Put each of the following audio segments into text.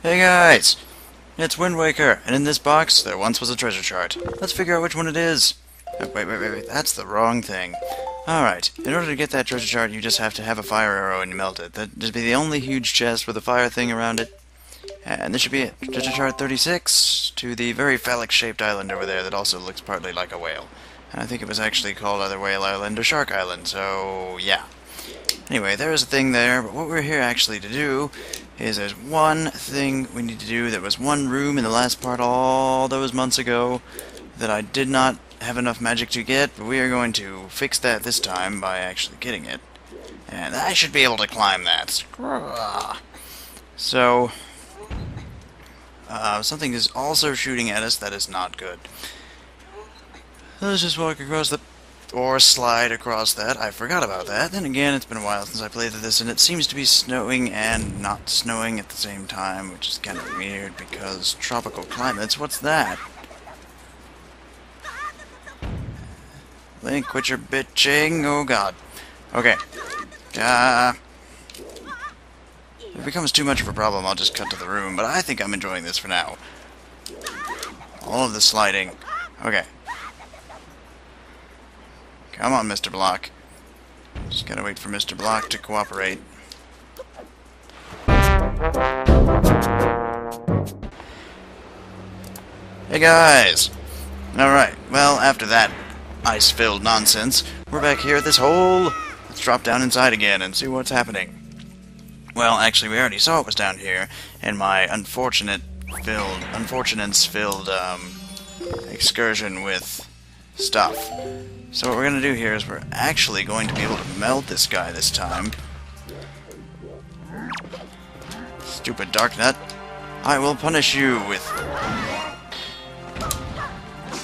Hey guys! It's Wind Waker, and in this box there once was a treasure chart. Let's figure out which one it is. Wait, that's the wrong thing. Alright, in order to get that treasure chart you just have to have a fire arrow and you melt it. That'd just be the only huge chest with a fire thing around it. And this should be it. Treasure chart 36 to the very phallic-shaped island over there that also looks partly like a whale. And I think it was actually called either Whale Island or Shark Island, so yeah. Anyway, there is a thing there, but what we're here actually to do is there's one thing we need to do. There was one room in the last part all those months ago that I did not have enough magic to get, but we are going to fix that this time by actually getting it. And I should be able to climb that. So, something is also shooting at us that is not good. Let's just walk across the... or slide across that. I forgot about that. Then again, it's been a while since I played this, and it seems to be snowing and not snowing at the same time, which is kind of weird because tropical climates. What's that? Link, quit your bitching. Oh god. Okay. If it becomes too much of a problem, I'll just cut to the room, but I think I'm enjoying this for now. All of the sliding. Okay. Come on, Mr. Block. Just gotta wait for Mr. Block to cooperate. Hey guys! Alright, well, after that ice-filled nonsense, we're back here at this hole. Let's drop down inside again and see what's happening. Well, actually, we already saw it was down here, in my unfortunates-filled excursion with stuff. So what we're going to do here is we're actually going to be able to melt this guy this time. Stupid dark nut. I will punish you with...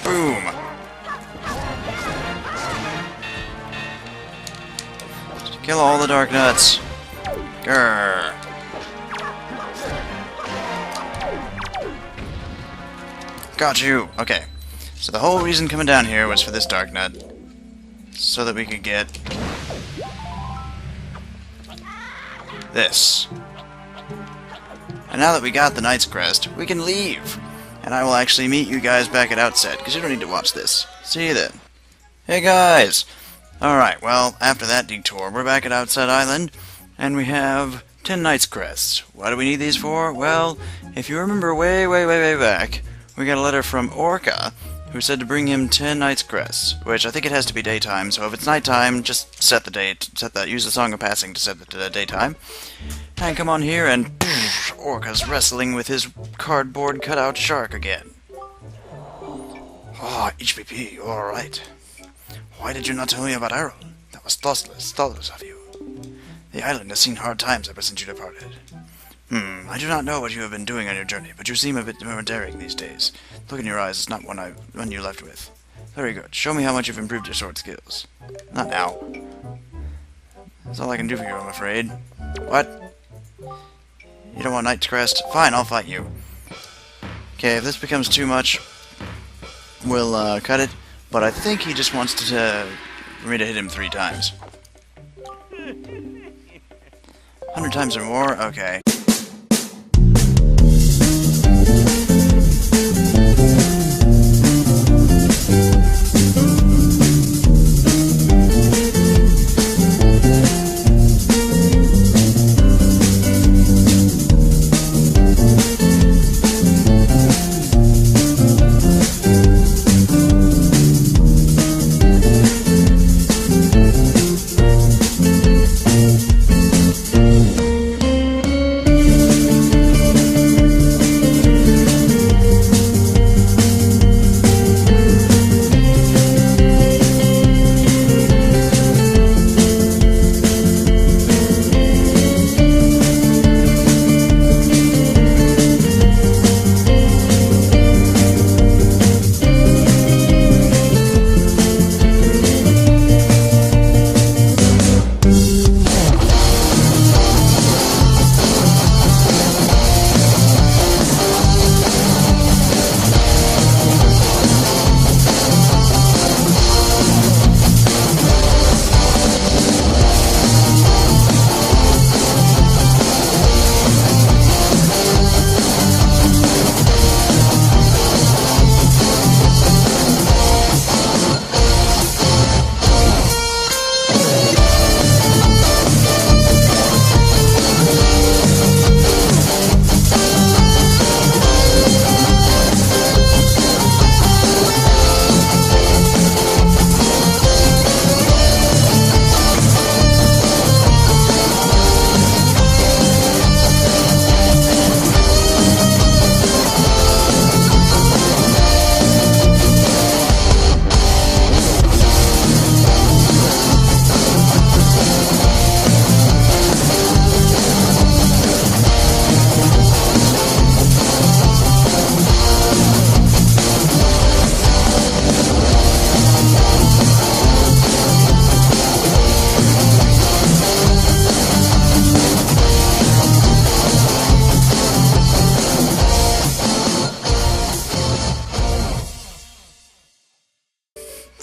boom! Just kill all the dark nuts. Grrr. Got you! Okay. So the whole reason coming down here was for this dark nut. So that we could get this. And now that we got the Knight's Crest, we can leave. And I will actually meet you guys back at Outset, because you don't need to watch this. See you then. Hey guys! Alright, well, after that detour, we're back at Outset Island, and we have 10 Knight's Crests. What do we need these for? Well, if you remember way back, we got a letter from Orca, who said to bring him 10 Knight's Crests, which I think it has to be daytime, so if it's nighttime, just set the date, use the Song of Passing to set the daytime. And come on here and Orca's wrestling with his cardboard cutout shark again. Ah, HPP, alright. Why did you not tell me about Errol? That was thoughtless of you. The island has seen hard times ever since you departed. I do not know what you have been doing on your journey, but you seem a bit more daring these days. Look in your eyes, it's not one you left with. Very good. Show me how much you've improved your sword skills. Not now. That's all I can do for you, I'm afraid. What? You don't want Knight's Crest? Fine, I'll fight you. Okay, if this becomes too much, we'll cut it. But I think he just wants for me to hit him 3 times. 100 times or more? Okay.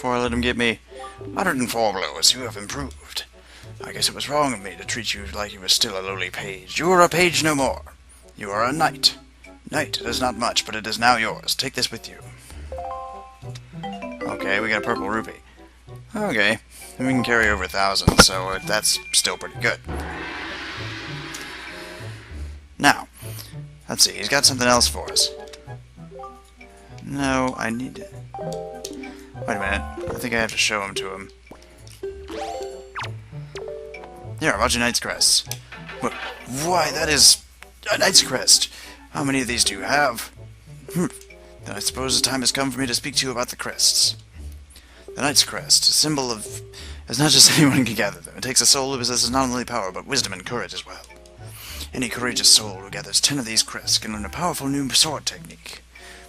before I let him get me. 104 blows, you have improved. I guess it was wrong of me to treat you like you were still a lowly page. You are a page no more. You are a knight. Knight, it is not much, but it is now yours. Take this with you. Okay, we got a purple rupee. Okay, and we can carry over 1,000, so that's still pretty good. Now, let's see, he's got something else for us. No, I need to... Wait a minute, I think I have to show him to him. Here, a bunch of Knight's Crests. Why, that is a Knight's Crest! How many of these do you have? Then I suppose the time has come for me to speak to you about the crests. The Knight's Crest, a symbol of... as not just anyone can gather them. It takes a soul who possesses not only power, but wisdom and courage as well. Any courageous soul who gathers 10 of these crests can learn a powerful new sword technique.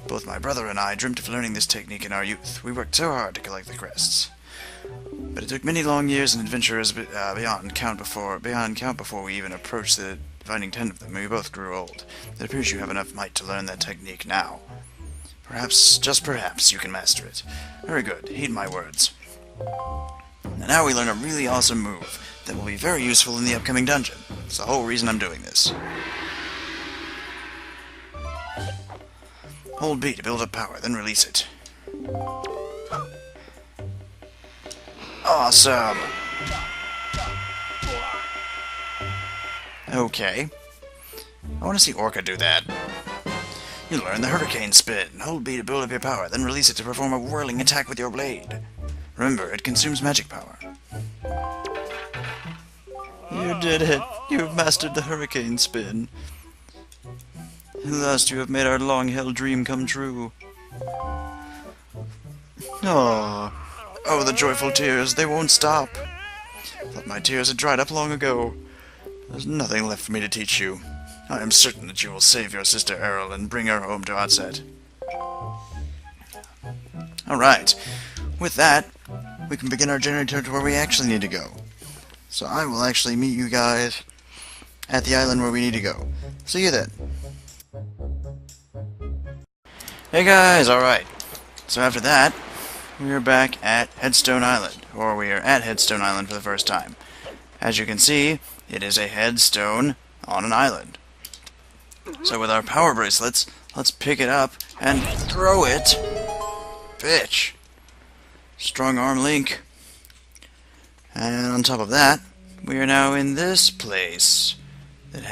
Both my brother and I dreamt of learning this technique in our youth. We worked so hard to collect the crests. But it took many long years and adventures beyond count before we even approached the finding 10 of them. We both grew old. It appears you have enough might to learn that technique now. Perhaps, just perhaps, you can master it. Very good. Heed my words. And now we learn a really awesome move that will be very useful in the upcoming dungeon. It's the whole reason I'm doing this. Hold B to build up power, then release it. Awesome! Okay. I want to see Orca do that. You learn the Hurricane Spin. Hold B to build up your power, then release it to perform a whirling attack with your blade. Remember, it consumes magic power. You did it! You've mastered the Hurricane Spin. At last you have made our long-held dream come true. Oh, the joyful tears, they won't stop. I thought my tears had dried up long ago. There's nothing left for me to teach you. I am certain that you will save your sister Errol and bring her home to Outset. Alright, with that, we can begin our journey to where we actually need to go. So I will actually meet you guys at the island where we need to go. See you then. Hey guys, alright. So after that, we are back at Headstone Island, or we are at Headstone Island for the first time. As you can see, it is a headstone on an island. So with our power bracelets, let's pick it up and throw it. Bitch. Strong arm link. And on top of that, we are now in this place that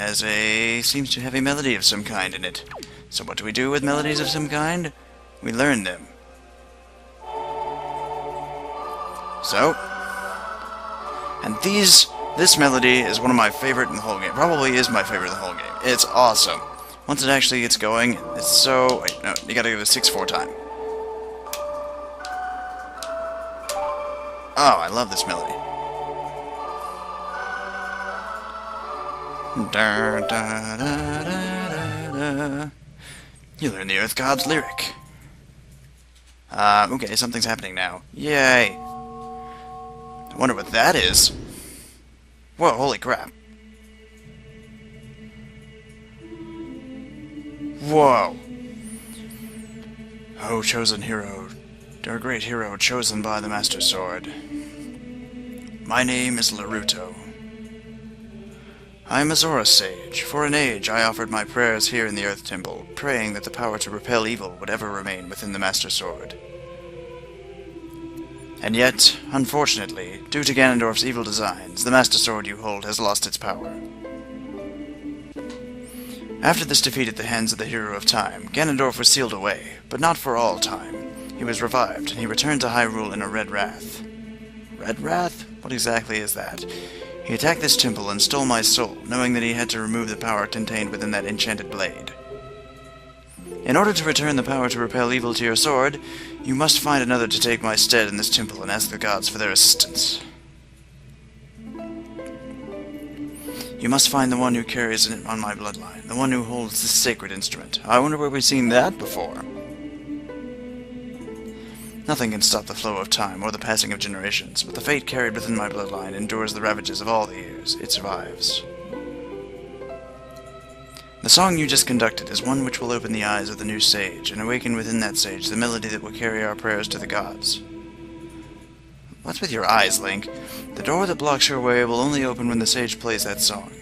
seems to have a melody of some kind in it. So what do we do with melodies of some kind? We learn them. So, and this melody is one of my favorite in the whole game. Probably is my favorite in the whole game. It's awesome. Once it actually gets going, it's so... Wait, no, you gotta give it a 6/4 time. Oh, I love this melody. Da, da, da, da, da. You learn the Earth God's lyric. Okay, something's happening now. Yay! I wonder what that is. Whoa, holy crap. Whoa! Oh, chosen hero. Our great hero, chosen by the Master Sword. My name is Laruto. I am a Zora sage. For an age, I offered my prayers here in the Earth Temple, praying that the power to repel evil would ever remain within the Master Sword. And yet, unfortunately, due to Ganondorf's evil designs, the Master Sword you hold has lost its power. After this defeat at the hands of the Hero of Time, Ganondorf was sealed away, but not for all time. He was revived, and he returned to Hyrule in a Red Wrath. Red Wrath? What exactly is that? He attacked this temple and stole my soul, knowing that he had to remove the power contained within that enchanted blade. In order to return the power to repel evil to your sword, you must find another to take my stead in this temple and ask the gods for their assistance. You must find the one who carries it on my bloodline, the one who holds this sacred instrument. I wonder where we've seen that before. Nothing can stop the flow of time or the passing of generations, but the fate carried within my bloodline endures the ravages of all the years. It survives. The song you just conducted is one which will open the eyes of the new sage, and awaken within that sage the melody that will carry our prayers to the gods. What's with your eyes, Link? The door that blocks your way will only open when the sage plays that song.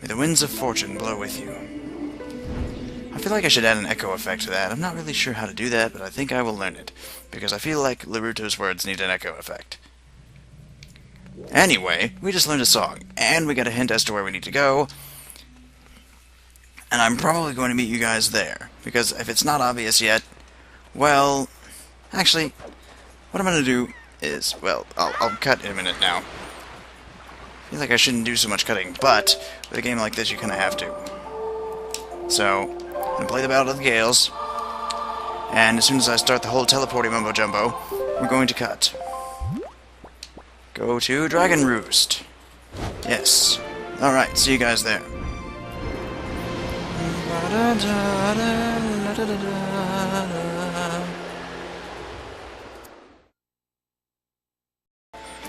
May the winds of fortune blow with you. I feel like I should add an echo effect to that. I'm not really sure how to do that, but I think I will learn it. Because I feel like Naruto's words need an echo effect. Anyway, we just learned a song, and we got a hint as to where we need to go. And I'm probably going to meet you guys there. Because if it's not obvious yet, well, actually, what I'm going to do is, well, I'll cut in a minute now. I feel like I shouldn't do so much cutting, but with a game like this, you kind of have to. So, I'm going to play the Battle of the Gales, and as soon as I start the whole teleporting mumbo-jumbo, we're going to cut. Go to Dragon Roost. Yes. Alright, see you guys there.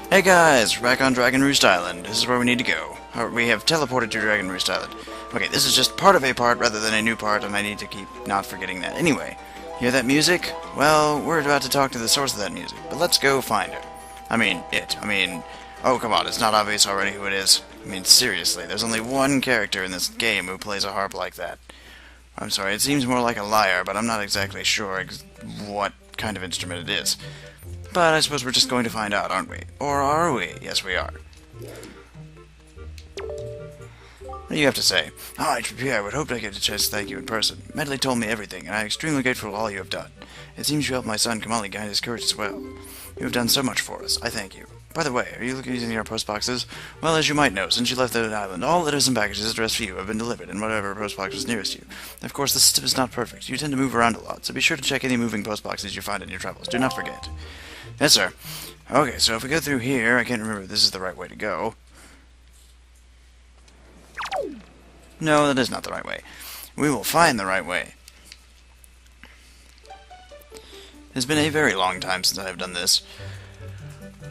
Hey guys, we're back on Dragon Roost Island. This is where we need to go. We have teleported to Dragon Roost Island. Okay, this is just part of a part rather than a new part, and I need to keep not forgetting that. Anyway, hear that music? Well, we're about to talk to the source of that music, but let's go find her. Oh come on, it's not obvious already who it is. I mean, seriously, there's only one character in this game who plays a harp like that. I'm sorry, it seems more like a lyre, but I'm not exactly sure what kind of instrument it is. But I suppose we're just going to find out, aren't we? Or are we? Yes, we are. What do you have to say? Ah, HPP, I would hope to get a chance to thank you in person. Medley told me everything, and I am extremely grateful for all you have done. It seems you helped my son Kamali guide his courage as well. You have done so much for us. I thank you. By the way, are you using our post boxes? Well, as you might know, since you left the island, all letters and packages addressed for you have been delivered in whatever post box was nearest you. Of course, the system is not perfect. You tend to move around a lot, so be sure to check any moving post boxes you find in your travels. Do not forget. Yes, sir. Okay, so if we go through here, I can't remember if this is the right way to go. No, that is not the right way. We will find the right way. It's been a very long time since I have done this.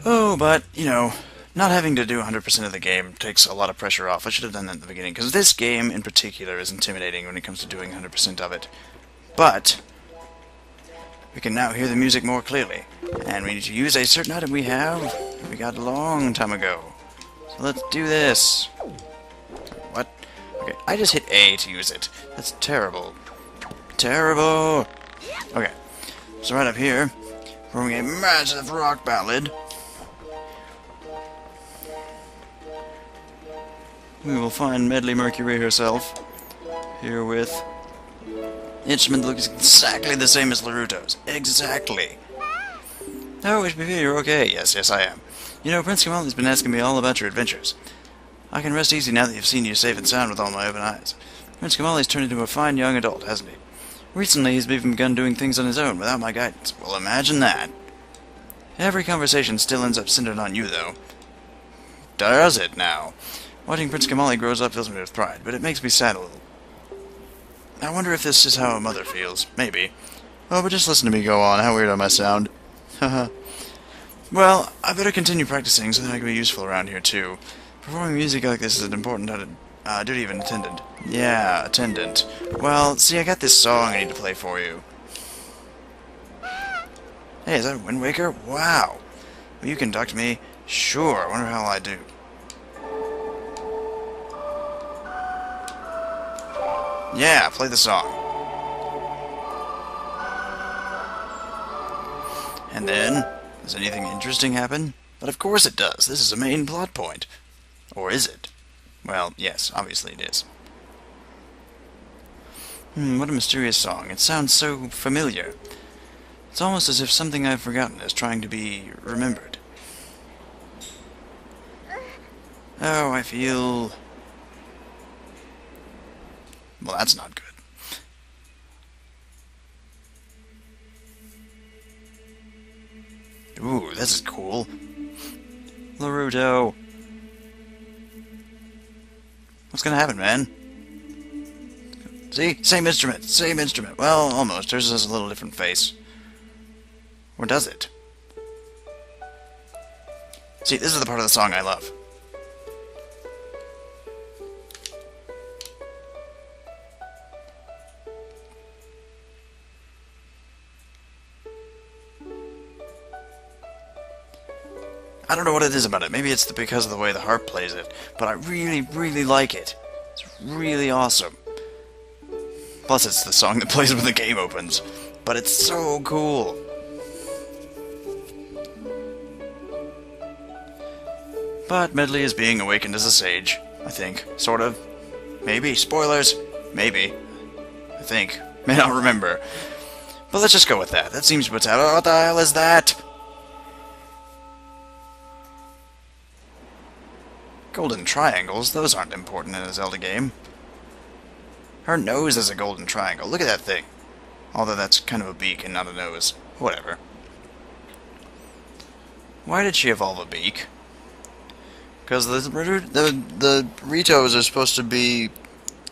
Oh, but, you know, not having to do 100% of the game takes a lot of pressure off. I should have done that in the beginning, because this game in particular is intimidating when it comes to doing 100% of it. But we can now hear the music more clearly, and we need to use a certain item we got a long time ago. So let's do this. What? Okay, I just hit A to use it. That's terrible. Terrible! Okay, so right up here, we're going to get a massive rock ballad. We will find Medley Mercury herself, here with instrument that looks exactly the same as Naruto's. Exactly. Oh, HPP, you're okay. Yes, I am. You know, Prince Kamali's been asking me all about your adventures. I can rest easy now that you've seen you safe and sound with all my open eyes. Prince Kamali's turned into a fine young adult, hasn't he? Recently, he's even begun doing things on his own, without my guidance. Well, imagine that. Every conversation still ends up centered on you, though. Does it now? Watching Prince Kamali grows up fills me with pride, but it makes me sad a little. I wonder if this is how a mother feels. Maybe. Oh, but just listen to me go on. How weird I must sound. Haha. Well, I better continue practicing so that I can be useful around here, too. Performing music like this is an important duty of an attendant. Yeah, attendant. Well, see, I got this song I need to play for you. Hey, is that Wind Waker? Wow. Will you conduct me? Sure, I wonder how I do. Yeah, play the song. And then, does anything interesting happen? But of course it does. This is a main plot point. Or is it? Well, yes, obviously it is. What a mysterious song. It sounds so familiar. It's almost as if something I've forgotten is trying to be remembered. Oh, I feel... Well, that's not good. Ooh, this is cool. Naruto. What's gonna happen, man? See? Same instrument. Same instrument. Well, almost. Hers has a little different face. Or does it? See, this is the part of the song I love. I don't know what it is about it. Maybe it's because of the way the harp plays it, but I really, really like it. It's really awesome. Plus, it's the song that plays when the game opens. But it's so cool. But Medley is being awakened as a sage, I think. Sort of. Maybe. Spoilers. Maybe. I think. May not remember. But let's just go with that. That seems what's happening. What the hell is that? Golden triangles? Those aren't important in a Zelda game. Her nose is a golden triangle. Look at that thing. Although that's kind of a beak and not a nose. Whatever. Why did she evolve a beak? Because the Ritos are supposed to be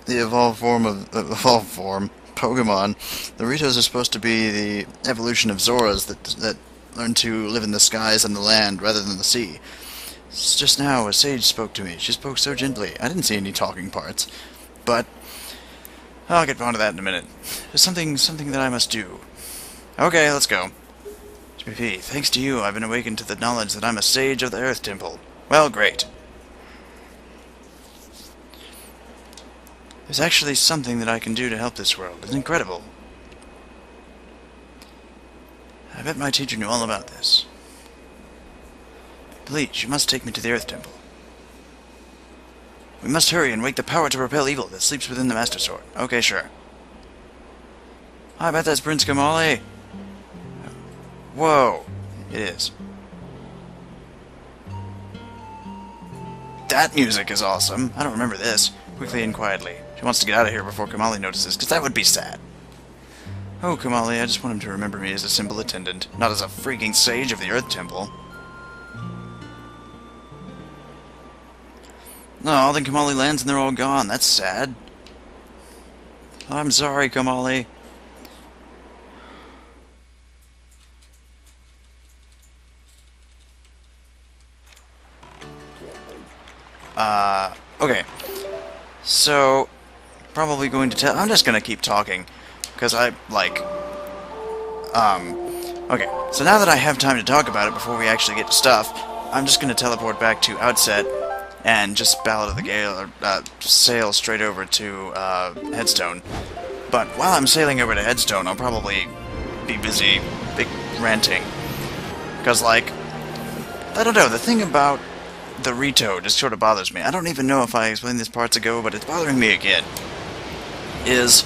the evolved form Pokemon. The Ritos are supposed to be the evolution of Zoras that learn to live in the skies and the land rather than the sea. Just now, a sage spoke to me. She spoke so gently. I didn't see any talking parts. But I'll get onto that in a minute. There's something that I must do. Okay, let's go. HPP, thanks to you, I've been awakened to the knowledge that I'm a sage of the Earth Temple. Well, great. There's actually something that I can do to help this world. It's incredible. I bet my teacher knew all about this. Please, you must take me to the Earth Temple. We must hurry and wake the power to repel evil that sleeps within the Master Sword. Okay, sure. I bet that's Prince Kamali. Whoa. It is. That music is awesome. I don't remember this. Quickly and quietly. She wants to get out of here before Kamali notices, because that would be sad. Oh, Kamali, I just want him to remember me as a simple attendant, not as a freaking sage of the Earth Temple. No, then Kamali lands and they're all gone. That's sad. I'm sorry, Kamali. Okay. So, probably going to tell... I'm just gonna keep talking, because okay. So now that I have time to talk about it before we actually get to stuff, I'm just gonna teleport back to Outset and just Ballad of the Gale, or sail straight over to Headstone. But while I'm sailing over to Headstone, I'll probably be busy ranting. Because, like, I don't know, the thing about the Rito just sort of bothers me. I don't even know if I explained this parts ago, but it's bothering me again. Is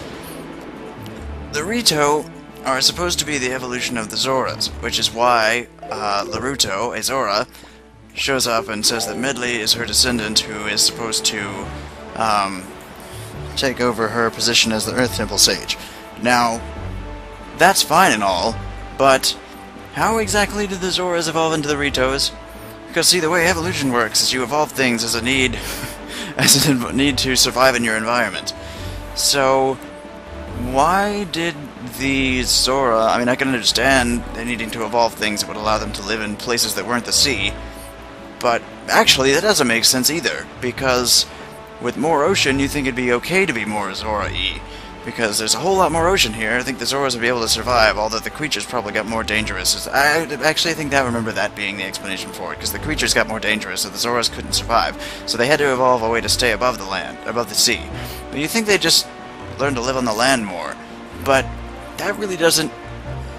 the Rito are supposed to be the evolution of the Zoras, which is why Laruto, a Zora, shows up and says that Medley is her descendant who is supposed to take over her position as the Earth Temple Sage. Now, that's fine and all, but how exactly did the Zoras evolve into the Ritos? Because, see, the way evolution works is you evolve things as a need to survive in your environment. So, why did the Zora... I mean, I can understand they needing to evolve things that would allow them to live in places that weren't the sea, but actually that doesn't make sense either, because with more ocean, you think it'd be okay to be more Zora-y. Because there's a whole lot more ocean here. I think the Zoras would be able to survive, although the creatures probably got more dangerous. I actually think I remember that being the explanation for it, because the creatures got more dangerous, so the Zoras couldn't survive. So they had to evolve a way to stay above the land, above the sea. But you think they just learned to live on the land more. But that really doesn't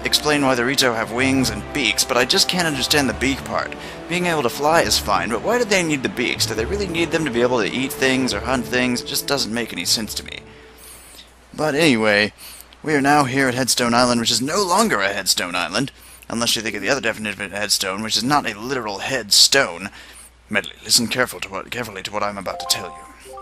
explain why the Rito have wings and beaks, but I just can't understand the beak part. Being able to fly is fine, but why did they need the beaks? Do they really need them to be able to eat things or hunt things? It just doesn't make any sense to me. But anyway, we are now here at Headstone Island, which is no longer a Headstone Island, unless you think of the other definition of Headstone, which is not a literal headstone. Medley, listen carefully to what I'm about to tell you.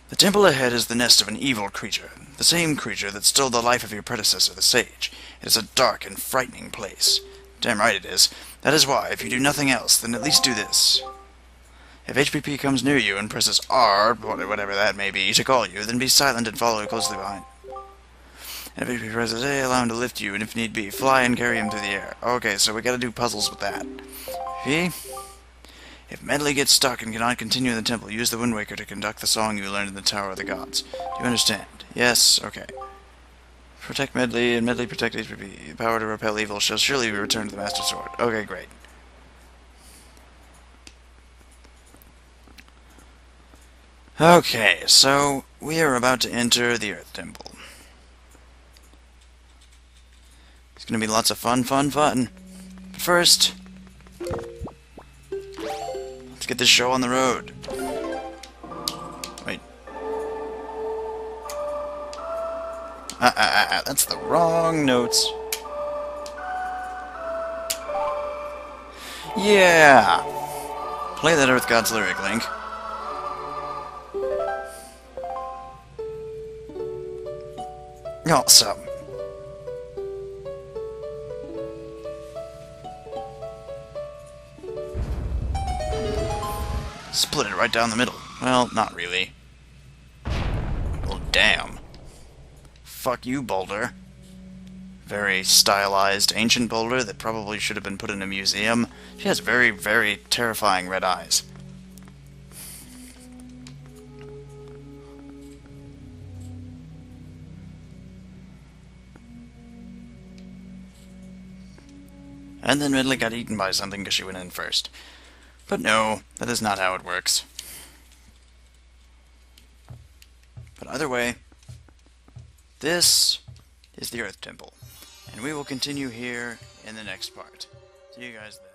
The temple ahead is the nest of an evil creature, the same creature that stole the life of your predecessor, the sage. It is a dark and frightening place. Damn right it is. That is why, if you do nothing else, then at least do this. If HPP comes near you and presses R, whatever that may be, to call you, then be silent and follow closely behind. And if HPP presses A, allow him to lift you, and if need be, fly and carry him through the air. Okay, so we gotta do puzzles with that. V. If Medley gets stuck and cannot continue in the temple, use the Wind Waker to conduct the song you learned in the Tower of the Gods. Do you understand? Yes, okay. Protect Medley, and Medley protect HPP. The power to repel evil shall surely be returned to the Master Sword. Okay, great. Okay, so we are about to enter the Earth Temple. It's gonna be lots of fun. But first, let's get this show on the road. Wait. That's the wrong notes. Yeah! Play that Earth God's lyric, Link. Awesome. Split it right down the middle. Well, not really. Well, damn. Fuck you, boulder. Very stylized ancient boulder that probably should have been put in a museum. She has very, very terrifying red eyes. And then Ridley got eaten by something because she went in first. But no, that is not how it works. But either way, this is the Earth Temple. And we will continue here in the next part. See you guys then.